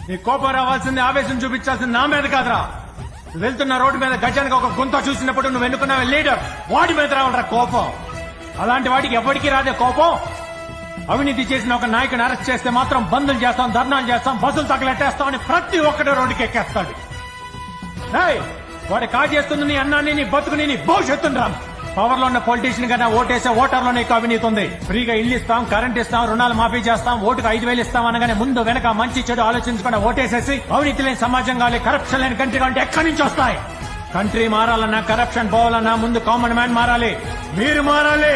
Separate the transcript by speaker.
Speaker 1: నీ కోపం రావాల్సింది, ఆవేశం చూపించాల్సింది నా మీద కాదురా. నువ్వు వెళ్తున్న రోడ్డు మీద గజానికి ఒక గుంత చూసినప్పుడు నువ్వు ఎన్నుకున్నావు లీడర్, వాడి మీద రావాలరా కోపం. అలాంటి వాడికి ఎవరికి రాదే కోపం. అవినీతి చేసిన ఒక నాయకుని అరెస్ట్ చేస్తే మాత్రం బంధులు చేస్తాం, ధర్నాలు చేస్తాం, బస్సులు తగలెట్టేస్తాం అని ప్రతి ఒక్కటి రోడ్డుకి ఎక్కేస్తాడు. వాడు కాజేస్తుంది నీ అన్నాన్ని, నీ బతుకుని, నీ భవిష్యత్తుని రా. పవర్ లో ఉన్న పొలిటీషియన్ కన్నా ఓటేసే ఓటర్లోనే అవినీతి ఉంది. ఫ్రీగా ఇల్లు ఇస్తాం, కరెంట్ ఇస్తాం, రుణాలు మాఫీ చేస్తాం, ఓటుకు 5,000 ఇస్తాం అనగానే ముందు వెనక మంచి చెడు ఆలోచించకుండా ఓటేసేసి అవినీతి లేని సమాజం కావాలి, కరప్షన్ లేని కంట్రీ కావాలంటే ఎక్కడి నుంచి వస్తాయి? కంట్రీ మారాలన్నా, కరప్షన్ పోవాలన్నా ముందు కామన్ మ్యాన్ మారాలి. మీరు మారాలి.